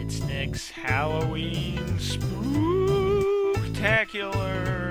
It's Nick's Halloween Spooktacular.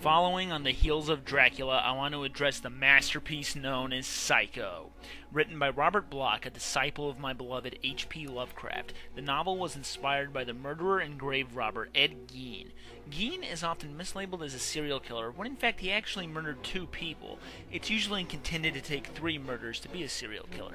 Following on the heels of Dracula, I want to address the masterpiece known as Psycho. Written by Robert Bloch, a disciple of my beloved H.P. Lovecraft, the novel was inspired by the murderer and grave robber Ed Gein. Gein is often mislabeled as a serial killer, when in fact he actually murdered 2 people. It's usually contended to take 3 murders to be a serial killer.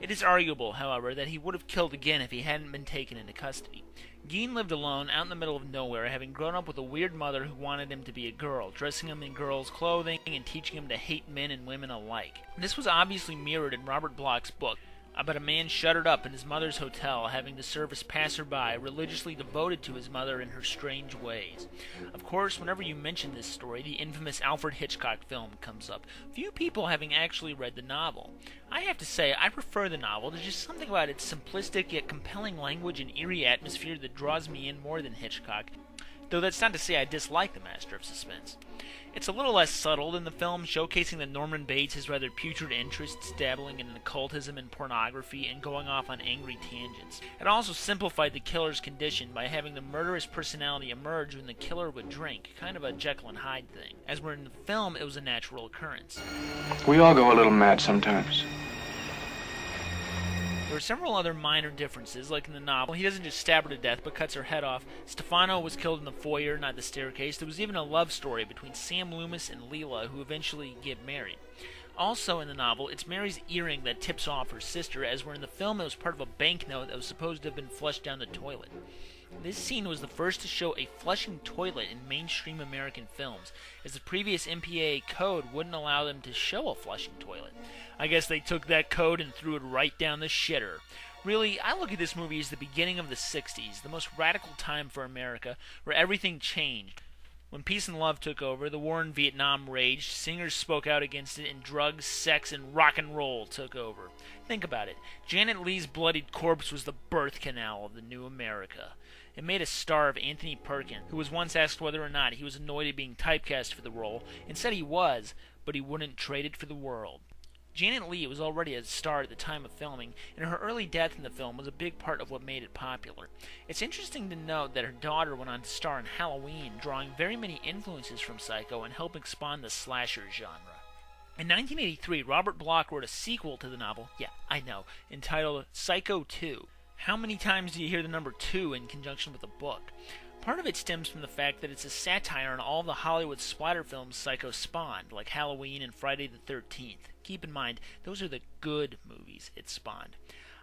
It is arguable, however, that he would have killed again if he hadn't been taken into custody. Gein lived alone, out in the middle of nowhere, having grown up with a weird mother who wanted him to be a girl, dressing him in girls' clothing and teaching him to hate men and women alike. This was obviously mirrored in Robert Bloch's book about a man shuttered up in his mother's hotel, having to serve as passerby, religiously devoted to his mother and her strange ways. Of course, whenever you mention this story, the infamous Alfred Hitchcock film comes up, few people having actually read the novel. I have to say, I prefer the novel. There's just something about its simplistic yet compelling language and eerie atmosphere that draws me in more than Hitchcock, though that's not to say I dislike the master of suspense. It's a little less subtle than the film, showcasing that Norman Bates has rather putrid interests, dabbling in occultism and pornography, and going off on angry tangents. It also simplified the killer's condition by having the murderous personality emerge when the killer would drink, kind of a Jekyll and Hyde thing. As where in the film, it was a natural occurrence. We all go a little mad sometimes. There are several other minor differences, like in the novel, he doesn't just stab her to death, but cuts her head off. Stefano was killed in the foyer, not the staircase. There was even a love story between Sam Loomis and Leela, who eventually get married. Also in the novel, it's Mary's earring that tips off her sister, as where in the film it was part of a banknote that was supposed to have been flushed down the toilet. This scene was the first to show a flushing toilet in mainstream American films, as the previous MPAA code wouldn't allow them to show a flushing toilet. I guess they took that code and threw it right down the shitter. Really, I look at this movie as the beginning of the 60s, the most radical time for America, where everything changed. When peace and love took over, the war in Vietnam raged, singers spoke out against it, and drugs, sex, and rock and roll took over. Think about it. Janet Leigh's bloodied corpse was the birth canal of the new America. It made a star of Anthony Perkins, who was once asked whether or not he was annoyed at being typecast for the role, and said he was, but he wouldn't trade it for the world. Janet Leigh was already a star at the time of filming, and her early death in the film was a big part of what made it popular. It's interesting to note that her daughter went on to star in Halloween, drawing very many influences from Psycho and helping spawn the slasher genre. In 1983, Robert Bloch wrote a sequel to the novel, yeah, I know, entitled Psycho 2. How many times do you hear the number 2 in conjunction with the book? Part of it stems from the fact that it's a satire on all the Hollywood splatter films Psycho spawned, like Halloween and Friday the 13th. Keep in mind, those are the good movies it spawned.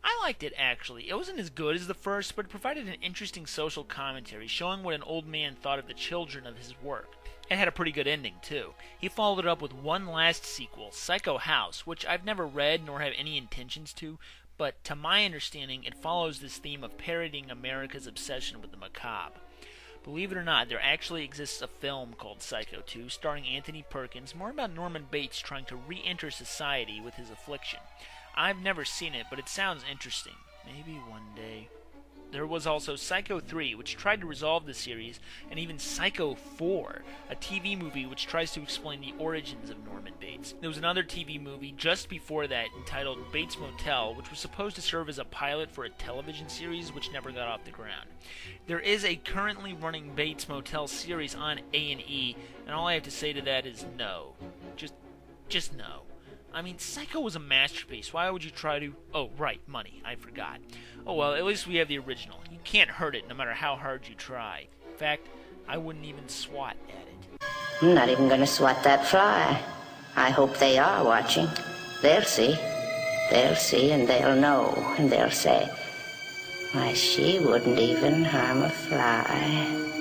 I liked it, actually. It wasn't as good as the first, but it provided an interesting social commentary, showing what an old man thought of the children of his work. It had a pretty good ending, too. He followed it up with one last sequel, Psycho House, which I've never read nor have any intentions to, but to my understanding, it follows this theme of parodying America's obsession with the macabre. Believe it or not, there actually exists a film called Psycho 2, starring Anthony Perkins, more about Norman Bates trying to re-enter society with his affliction. I've never seen it, but it sounds interesting. Maybe one day. There was also Psycho 3, which tried to resolve the series, and even Psycho 4, a TV movie which tries to explain the origins of Norman Bates. There was another TV movie just before that entitled Bates Motel, which was supposed to serve as a pilot for a television series which never got off the ground. There is a currently running Bates Motel series on A&E, and all I have to say to that is no. Just no. I mean, Psycho was a masterpiece. Why would you try to... Oh, right, money. I forgot. Oh, well, at least we have the original. You can't hurt it no matter how hard you try. In fact, I wouldn't even swat at it. I'm not even going to swat that fly. I hope they are watching. They'll see. They'll see and they'll know. And they'll say, why, she wouldn't even harm a fly.